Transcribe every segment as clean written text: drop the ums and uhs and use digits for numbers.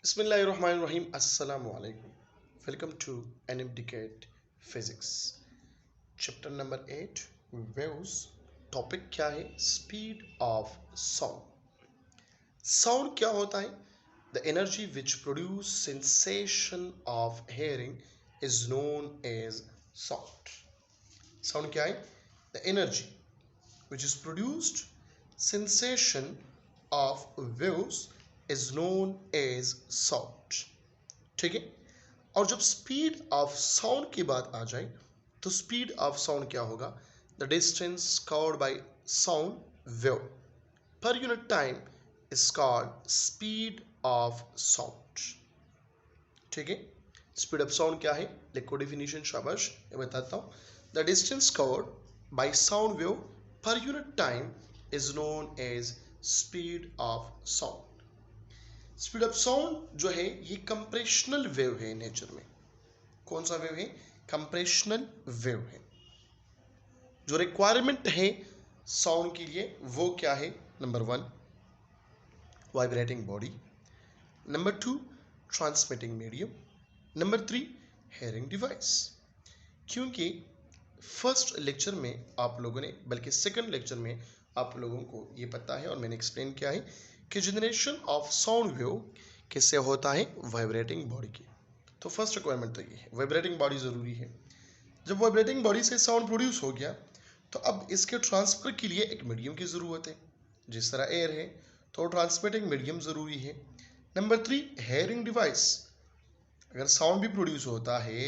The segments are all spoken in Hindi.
Bismillahirrahmanirrahim. Assalamu alaikum. Welcome to NMDCAT Physics. Chapter number 8 Waves. Topic क्या है? Speed of sound. साउंड क्या होता है? The energy which produce sensation of hearing is known as sound. Sound क्या है? The energy which is produced sensation of waves is known as sound. ठीक है. और जब स्पीड ऑफ साउंड की बात आ जाए तो स्पीड ऑफ साउंड क्या होगा? The distance covered by sound wave per unit time is called speed of sound. ठीक है. स्पीड ऑफ साउंड क्या है? लिखो डेफिनेशन. शाबाश, मैं बताता हूँ. The distance covered by sound wave per unit time is known as speed of sound. Speed of sound जो है ये कंप्रेशनल वेव है नेचर में. कौन सा वेव है? कंप्रेशनल वेव है. जो रिक्वायरमेंट है साउंड के लिए वो क्या है? Number 1 vibrating body, number 2 transmitting medium, number 3 hearing device. क्योंकि फर्स्ट लेक्चर में आप लोगों ने, बल्कि सेकंड लेक्चर में आप लोगों को ये पता है और मैंने एक्सप्लेन किया है कि जनरेशन ऑफ साउंड वेव किससे होता है? वाइब्रेटिंग बॉडी की. तो फर्स्ट रिक्वायरमेंट तो ये है, वाइब्रेटिंग बॉडी ज़रूरी है. जब वाइब्रेटिंग बॉडी से साउंड प्रोड्यूस हो गया तो अब इसके ट्रांसफ़र के लिए एक मीडियम की ज़रूरत है. जिस तरह एयर है तो ट्रांसमिटिंग मीडियम ज़रूरी है. Number 3 hearing device. अगर साउंड भी प्रोड्यूस होता है,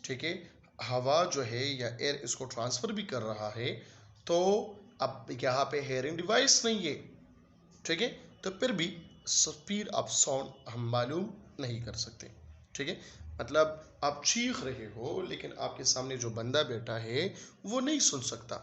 ठीक है, हवा जो है या एयर इसको ट्रांसफ़र भी कर रहा है, तो अब यहाँ पे हेयरिंग डिवाइस नहीं है, ठीक है, तो फिर भी स्पीड ऑफ साउंड हम मालूम नहीं कर सकते. ठीक है. मतलब आप चीख रहे हो लेकिन आपके सामने जो बंदा बैठा है वो नहीं सुन सकता,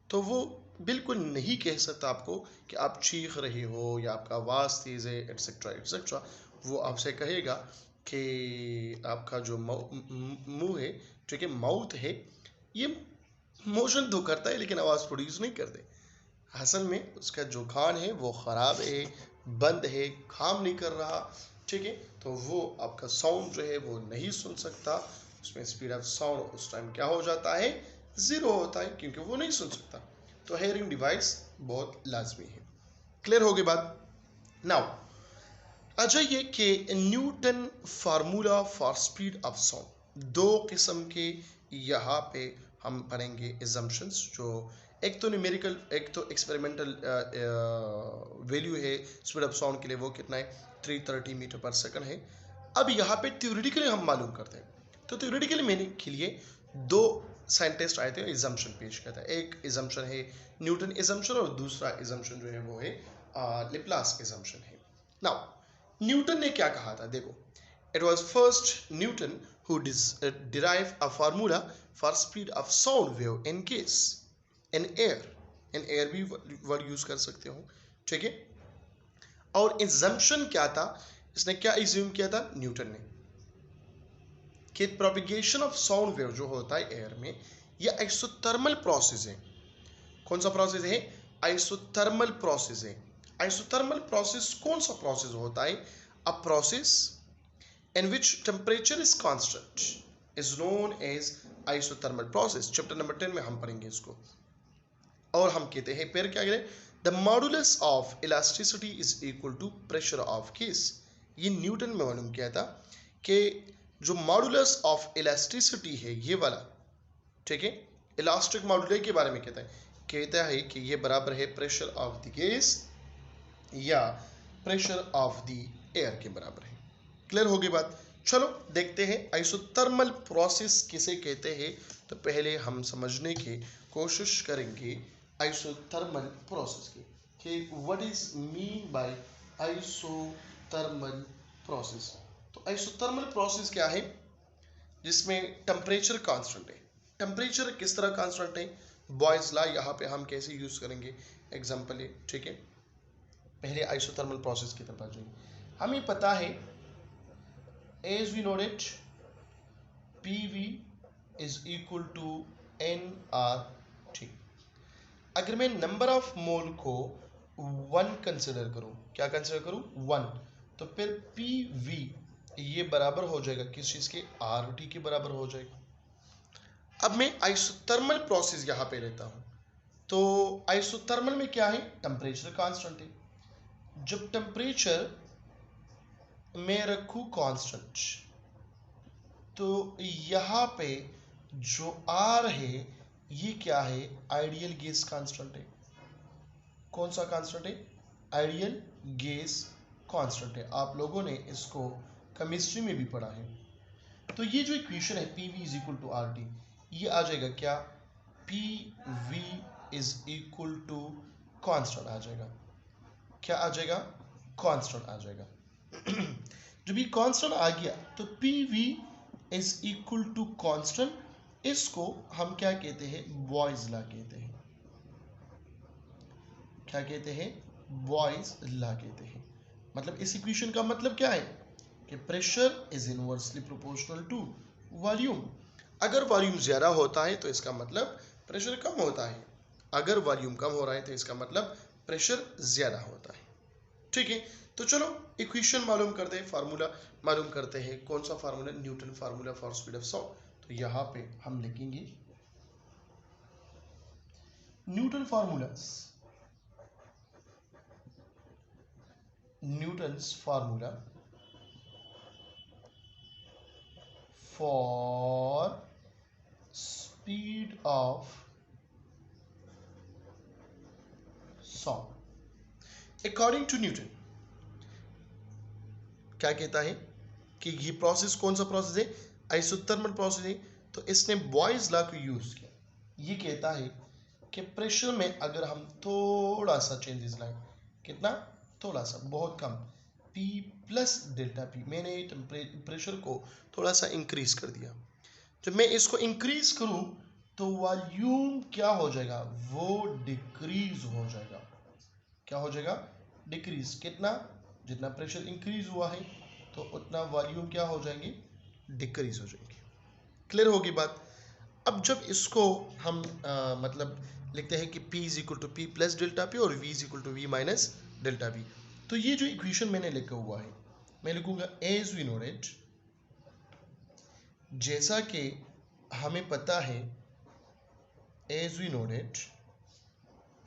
तो वो बिल्कुल नहीं कह सकता आपको कि आप चीख रहे हो या आपका आवाज़ तेज़ है एट्सेट्रा एट्सेट्रा. वो आपसे कहेगा कि आपका जो मुंह है, ठीक है, माउथ है, ये मोशन तो करता है लेकिन आवाज़ प्रोड्यूस नहीं करते. असल में उसका जो कान है वो ख़राब है, बंद है, काम नहीं कर रहा. ठीक है. तो वो आपका साउंड जो है वो नहीं सुन सकता. उसमें स्पीड ऑफ साउंड उस टाइम क्या हो जाता है? ज़ीरो होता है, क्योंकि वो नहीं सुन सकता. तो हेयरिंग डिवाइस बहुत लाजमी है. क्लियर हो गई बात? नाउ आ जाइए कि Newton formula for speed of sound. दो किस्म के यहाँ पे हम पढ़ेंगे एजम्पशंस. जो एक तो न्यूमेरिकल, एक तो एक्सपेरिमेंटल वैल्यू है स्पीड ऑफ साउंड के लिए, वो कितना है? 330 मीटर पर सेकंड है. अब यहाँ पे थ्योरेटिकली हम मालूम करते हैं. तो थ्योरेटिकली मैंने के लिए दो साइंटिस्ट आए थे, एजम्पशन पेश किया था. एक एजम्पशन है न्यूटन एजम्पशन और दूसरा एजम्पशन जो है वो है लेप्लास एजम्पशन है. नाउ न्यूटन ने क्या कहा था? देखो, it was first Newton who derive a formula for speed of sound wave in case in air. In air भी वर्ड यूज कर सकते हो. ठीक है. और एजम्पशन क्या था? इसने क्या एज्यूम किया था न्यूटन ने? कि प्रोपिगेशन ऑफ साउंड वेव जो होता है एयर में, यह आइसोथर्मल प्रोसेस है. कौन सा प्रोसेस है? आइसोथर्मल प्रोसेस है. आइसोथर्मल प्रोसेस कौन सा प्रोसेस होता है? A process in which temperature is constant is known as isothermal process. Chapter number 10 में हम पढ़ेंगे इसको. और हम कहते हैं फिर क्या करें? The modulus of elasticity is equal to pressure of gas. ये न्यूटन में मालूम किया था कि जो मॉडुलस ऑफ इलास्टिसिटी है ये वाला, ठीक है, इलास्टिक मॉडुलस के बारे में कहता है कि ये बराबर है प्रेशर ऑफ द गैस या प्रेशर ऑफ द एयर के बराबर है. क्लियर हो गई बात? चलो देखते हैं आइसोथर्मल प्रोसेस किसे कहते हैं. तो पहले हम समझने की कोशिश करेंगे आइसोथर्मल प्रोसेस की, कि what is mean by isothermal process. तो आइसोथर्मल प्रोसेस क्या है? जिसमें टेम्परेचर कांस्टेंट है. टेम्परेचर किस तरह कांस्टेंट है? बॉयज लॉ यहाँ पे हम कैसे यूज करेंगे? एग्जांपल है. ठीक है. पहले आइसोथर्मल प्रोसेस की तरफ आ जाइए. हमें पता है, as we know it, PV is equal to nRT. अगर मैं नंबर ऑफ मोल को 1 कंसिडर करूं, क्या कंसिडर करूं? 1, तो फिर पी वी ये बराबर हो जाएगा किस चीज के, आर टी के बराबर हो जाएगा। अब मैं आइसोथर्मल प्रोसेस यहां पे लेता हूं, तो आइसोथर्मल में क्या है, टेम्परेचर कांस्टेंट है। जब टेम्परेचर मैं रखूं कांस्टेंट, तो यहां पे जो आर है ये क्या है, आइडियल गैस कांस्टेंट है। कौन सा कांस्टेंट है, आइडियल गैस कांस्टेंट है। आप लोगों ने इसको केमिस्ट्री में भी पढ़ा है। तो ये जो इक्वेशन है P V is equal to R T, ये आ जाएगा क्या, P V is equal to constant आ जाएगा। क्या आ जाएगा, कांस्टेंट आ जाएगा। जब ये कांस्टेंट आ गया तो P V is equal to constant, इसको हम क्या कहते हैं, बॉयज लॉ कहते हैं। क्या कहते हैं, बॉयज लॉ कहते हैं। मतलब इस इक्वेशन का मतलब क्या है कि pressure is inversely proportional to volume. अगर वॉल्यूम ज्यादा होता है तो इसका मतलब प्रेशर कम होता है, अगर वॉल्यूम कम हो रहा है तो इसका मतलब प्रेशर ज्यादा होता है। ठीक है, तो चलो इक्वेशन मालूम करते हैं, फार्मूला मालूम करते हैं। कौन सा formula, Newton formula for speed of sound. तो यहाँ पे हम लिखेंगे Newton formulas, Newton's formula for speed of sound according to Newton। क्या कहता है कि ये प्रोसेस कौन सा प्रोसेस है, आइसोथर्मल प्रोसेस है। तो इसने बॉयज लॉ को यूज किया। ये कहता है कि प्रेशर में अगर हम थोड़ा सा चेंजेस लाएं, कितना, थोड़ा सा, बहुत कम, P प्लस डेल्टा P, मैंने प्रेशर को थोड़ा सा इंक्रीज कर दिया। जब मैं इसको इंक्रीज करूं तो वॉल्यूम क्या हो जाएगा, वो डिक्रीज हो जाएगा। क्या हो जाएगा, डिक्रीज। कितना, जितना प्रेशर इंक्रीज हुआ है तो उतना वॉल्यूम क्या हो जाएंगे, डिक्रीज हो जाएंगे। क्लियर होगी बात। अब जब इसको हम मतलब लिखते हैं कि P is equal to P plus delta P और V is equal to V minus delta V, तो ये जो इक्वेशन मैंने लिखा हुआ है मैं लिखूंगा एज वी नो इट, जैसा कि हमें पता है, as we know it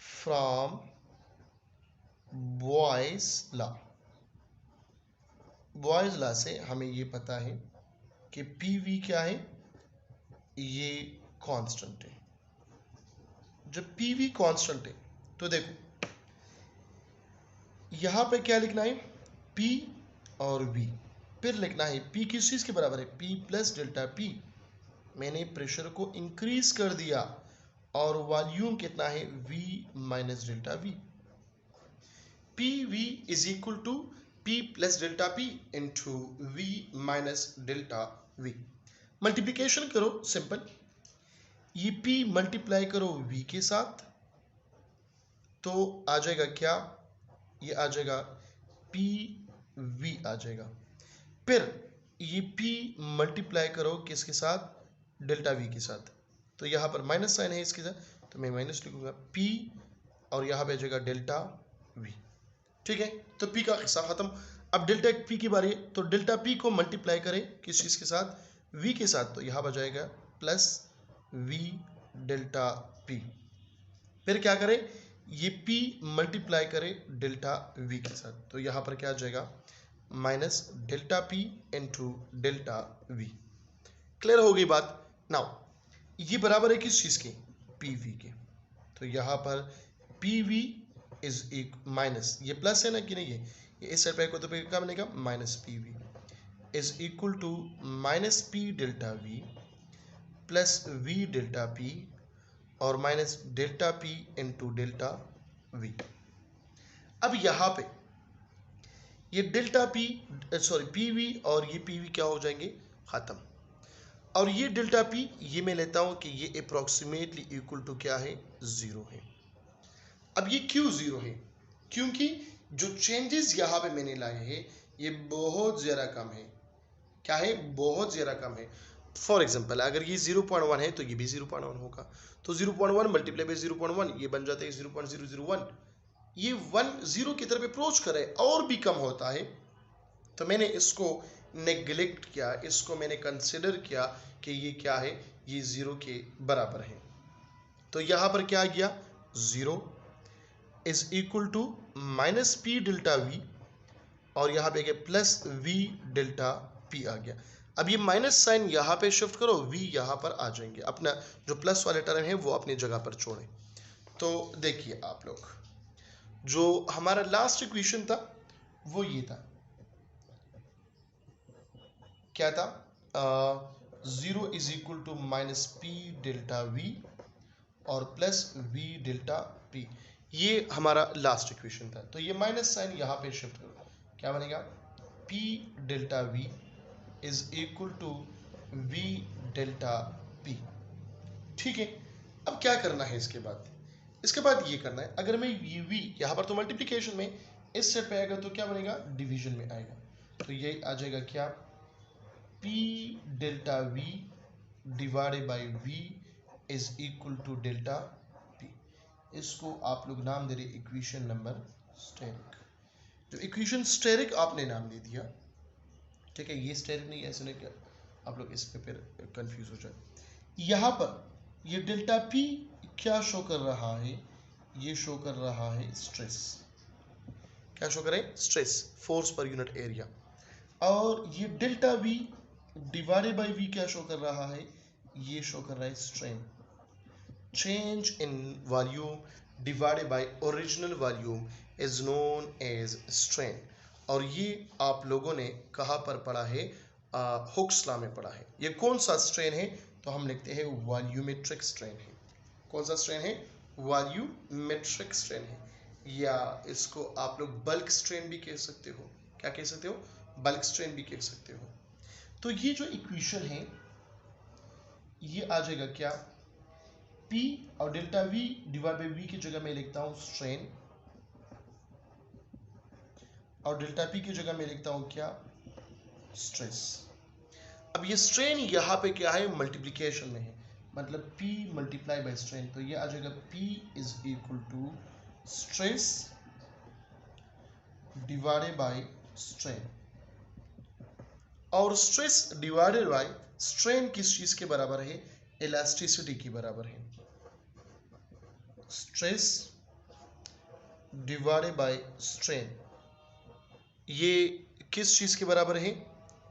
from Boyle's law. Boyle's law से हमें ये पता है कि पी वी क्या है, ये कांस्टेंट है। जब पी वी कांस्टेंट है तो देखो यहां पे क्या लिखना है, P और V, फिर लिखना है P किस चीज के बराबर है, P प्लस डेल्टा P। मैंने प्रेशर को इंक्रीज कर दिया और वॉल्यूम कितना है, V minus delta V। P V is equal to P plus delta P into V minus delta V। Multiplication करो, सिंपल, ये P मल्टीप्लाई करो V के साथ तो आ जाएगा क्या, ये आ जाएगा पी वी आ जाएगा। फिर ये P मल्टीप्लाई करो किसके साथ, डेल्टा V के साथ, तो यहाँ पर माइनस साइन है इसके साथ, तो मैं माइनस लिखूंगा P और यहाँ पे आ जाएगा डेल्टा V। ठीक है, तो P का हिस्सा खत्म। अब डेल्टा P की बारी, तो डेल्टा P को मल्टीप्लाई करें किस चीज के साथ, V के साथ, तो यहाँ पर जाएगा प्लस V डेल्टा P। फिर क्या करें, ये P मल्टीप्लाई करें डेल्टा V के साथ, तो यहाँ पर क्या आ जाएगा, minus delta P into delta V। Clear हो गई बात। नाउ ये बराबर है किस चीज के, PV के, तो यहाँ पर PV इज एक माइनस, ये प्लस है ना कि नहीं, ये इस साइड पे को तो क्या बनेगा, minus PV is equal to minus P delta V plus V delta P और minus delta P into delta V। अब यहाँ पे ये डेल्टा P सॉरी PV और ये PV क्या हो जाएंगे, खत्म। और ये डेल्टा P ये मैं लेता हूं कि ये अप्रोक्सीमेटली इक्वल टू क्या है, 0 है। अब ये क्यों 0 है, क्योंकि जो चेंजेस यहाँ पे मैंने लाए हैं ये बहुत ज़्यादा कम है। क्या है, बहुत ज़्यादा कम है। फॉर एग्जाम्पल अगर ये 0.1 है तो ये भी 0.1 होगा, तो 0.1 मल्टीप्लाई बाई 0.1 ये बन जाता है 0.001। ये 1 0 की तरफ अप्रोच करे और भी कम होता है तो मैंने इसको नेग्लेक्ट किया, इसको मैंने कंसिडर किया कि ये क्या है, ये 0 के बराबर है। तो यहां पर क्या आ गया, 0 is equal to minus P delta V, और यहां पे प्लस वी डेल्टा पी आ गया। अब ये माइनस साइन यहां पे शिफ्ट करो, वी यहां पर आ जाएंगे, अपना जो प्लस वाले टर्म है वो अपनी जगह पर छोड़ें। तो देखिए आप लोग, जो हमारा लास्ट इक्वेशन था वो ये था, क्या था, 0 is equal to minus P delta V और प्लस वी डेल्टा पी, ये हमारा लास्ट इक्वेशन था। तो ये माइनस साइन यहाँ पे शिफ्ट करो, क्या बनेगा, P delta V is equal to V delta P. ठीक है, अब क्या करना है इसके बाद, इसके बाद ये करना है, अगर मैं ये वी यहाँ पर तो मल्टीप्लिकेशन में इस सेट पे आएगा तो क्या बनेगा, डिवीजन में आएगा। तो ये आ जाएगा क्या, P delta V divided by V is equal to delta P। इसको आप लोग नाम दे रहे इक्वेशन नंबर स्टेरिक। जो इक्वेशन स्टेरिक आपने नाम दे दिया, ठीक है, ये स्टेरिक नहीं, ऐसे नहीं क्या आप लोग इस पे फिर कंफ्यूज हो जाए। यहाँ पर ये डेल्टा P क्या शो कर रहा है, ये शो कर रहा है स्ट्रेस। क्या शो करे, stress, force per unit area. और ये delta V divided by V क्या शो कर रहा है, ये शो कर रहा है strain. Change in volume divided by original volume is known as strain. और ये आप लोगों ने कहाँ पर पढ़ा है, हुक्स लॉ में पढ़ा है। ये कौन सा स्ट्रेन है, तो हम लिखते हैं वॉल्यूमेट्रिक स्ट्रेन है। कौन सा स्ट्रेन है, वॉल्यूमेट्रिक स्ट्रेन है, या इसको आप लोग बल्क स्ट्रेन भी कह सकते हो। क्या कह सकते हो, बल्क स्ट्रेन भी कह सकते हो। तो ये जो इक्वेशन है ये आ जाएगा क्या, P और delta V divide by V की जगह मैं लिखता हूं स्ट्रेन, और डेल्टा P की जगह मैं लिखता हूं क्या, स्ट्रेस। अब ये स्ट्रेन यहाँ पे क्या है, मल्टीप्लिकेशन में है, मतलब P मल्टीप्लाई बाई स्ट्रेन। तो ये आ जाएगा P is equal to stress divided by strain. और स्ट्रेस डिवाइडेड बाय स्ट्रेन किस चीज के बराबर है, इलास्टिसिटी की बराबर है। स्ट्रेस डिवाइडेड बाय स्ट्रेन ये किस चीज के बराबर है,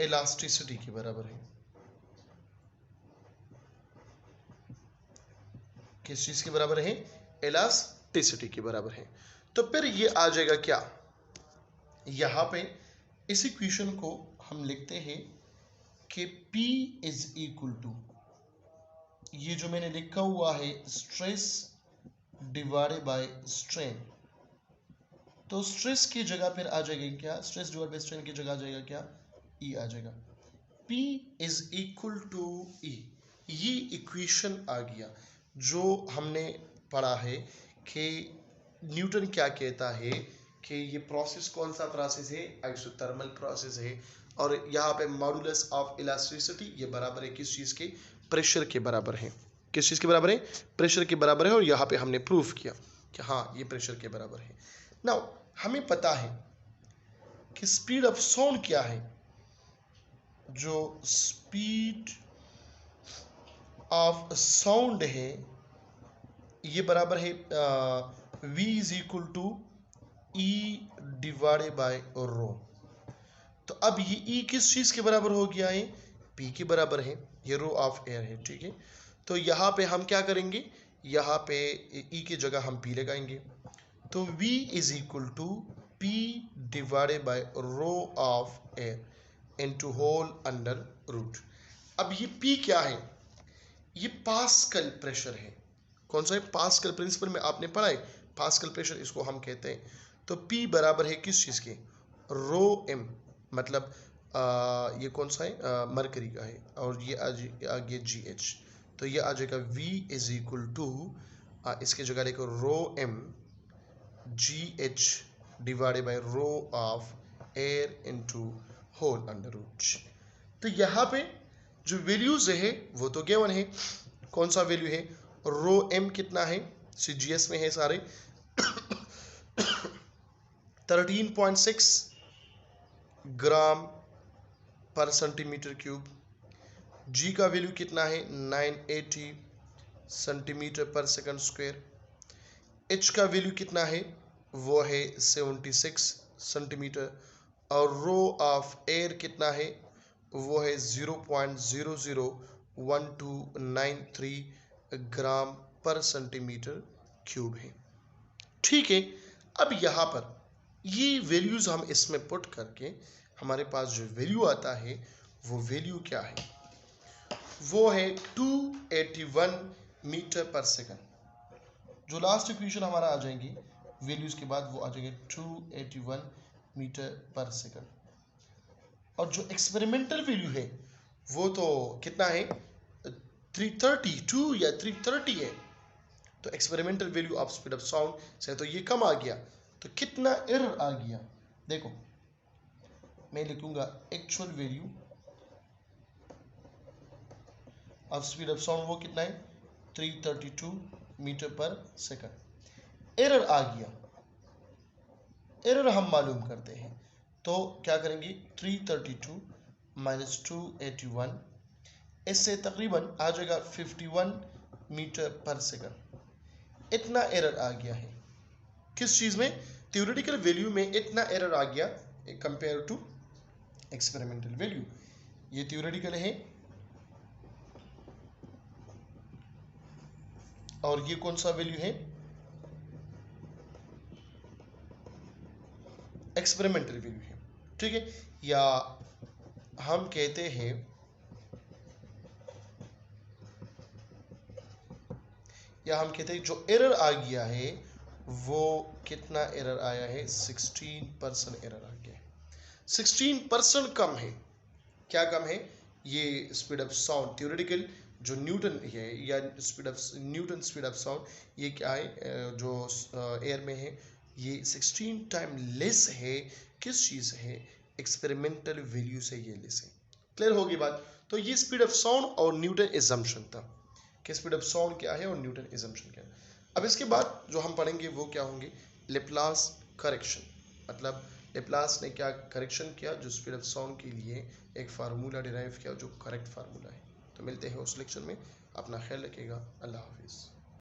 इलास्टिसिटी के बराबर है। किस चीज के बराबर है, इलास्टिसिटी के बराबर है। तो फिर ये आ जाएगा क्या, यहां पे इस इक्वेशन को हम लिखते हैं कि P इज इक्वल टू, ये जो मैंने लिखा हुआ है स्ट्रेस डिवाइडेड बाय स्ट्रेन, तो स्ट्रेस की जगह फिर आ जाएगा क्या, स्ट्रेस डिवाइडेड बाय स्ट्रेन की जगह आ जाएगा क्या, E आ जाएगा। P is equal to E, ये इक्वेशन आ गया जो हमने पढ़ा है कि न्यूटन क्या कहता है कि ये प्रोसेस कौन सा प्रोसेस है, आइसोथर्मल प्रोसेस है। और यहाँ पे मॉडुलस ऑफ इलास्टिसिटी ये बराबर है किस चीज़ के, प्रेशर के बराबर है। किस चीज़ के बराबर है, प्रेशर के बराबर है। और यहाँ पे हमने प्रूफ किया कि हाँ ये प्रेशर के बराबर है। नाउ हमें पता है कि स्पीड ऑफ साउंड क्या है, जो स्पीड ऑफ साउंड है ये बराबर है v is equal to E divided by rho. तो अब ये E किस चीज के बराबर हो गया है, P के बराबर है, ये रो ऑफ एयर है, ठीक है। तो यहाँ पे हम क्या करेंगे, यहाँ पे E की जगह हम P लगाएंगे। तो V is equal to P divided by rho of air into whole under root. अब ये P क्या है, ये पास्कल प्रेशर है। कौन सा है, पास्कल प्रिंसिपल में आपने पढ़ा है, पास्कल प्रेशर इसको हम कहते हैं। तो P बराबर है किस चीज़ के, रो m, मतलब ये कौन सा है, मरकरी का है। और ये आ गया GH, तो ये आ जाएगा V इज इक्वल टू, इसके जगह लिखो rho m GH divided by rho of air into whole under root. तो यहाँ पे जो वैल्यूज है वो तो गिवन है। कौन सा वैल्यू है, रो m कितना है, CGS में है सारे 13.6 ग्राम पर सेंटीमीटर क्यूब। जी का वैल्यू कितना है 980 सेंटीमीटर पर सेकंड स्क्वायर। एच का वैल्यू कितना है वो है 76 सेंटीमीटर। और रो ऑफ एयर कितना है वो है 0.001293 ग्राम पर सेंटीमीटर क्यूब है। ठीक है, अब यहाँ पर ये वैल्यूज हम इसमें पुट करके हमारे पास जो वैल्यू आता है वो वैल्यू क्या है, वो है 281 मीटर पर सेकंड। जो लास्ट इक्वेशन हमारा आ जाएंगी वैल्यूज के बाद वो आ जाएंगे 281 मीटर पर सेकंड। और जो एक्सपेरिमेंटल वैल्यू है वो तो कितना है 332 या 330 है। तो experimental value of speed of sound से तो ये कम आ गया, तो कितना एरर आ गया। देखो मैं लिखूंगा actual value of speed of sound वो कितना है 332 मीटर पर सेकंड। एरर आ गया, एरर हम मालूम करते हैं तो क्या करेंगे 332 माइनस 281, इससे तकरीबन आ जाएगा 51 मीटर पर सेकंड। इतना एरर आ गया है किस चीज में, थ्योरेटिकल वैल्यू में इतना एरर आ गया कंपेयर टू एक्सपेरिमेंटल वैल्यू। ये थ्योरेटिकल है और ये कौन सा वैल्यू है एक्सपेरिमेंटल वैल्यू है। ठीक है, या हम कहते हैं जो एरर आ गया है वो कितना एरर आया है 16% एरर आ गया है। 16% कम है। क्या कम है, ये स्पीड ऑफ साउंड थ्योरेटिकल जो न्यूटन है या न्यूटन स्पीड ऑफ साउंड ये क्या है जो एयर में है ये 16 टाइम लेस है। किस चीज है एक्सपेरिमेंटल वैल्यू से ये लेस है। क्लियर होगी बात। तो ये स्पीड ऑफ साउंड और न्यूटन एजम्पशन था कि स्पीड ऑफ साउंड क्या है और न्यूटन एजम्पशन क्या है। अब इसके बाद जो हम पढ़ेंगे वो क्या होंगे लेप्लास करेक्शन, मतलब लेप्लास ने क्या करेक्शन किया जो स्पीड ऑफ साउंड के लिए एक फार्मूला डिराइव किया जो करेक्ट फार्मूला है। तो मिलते हैं उस लेक्चर में, अपना ख्याल रखिएगा, अल्लाह हाफिज़।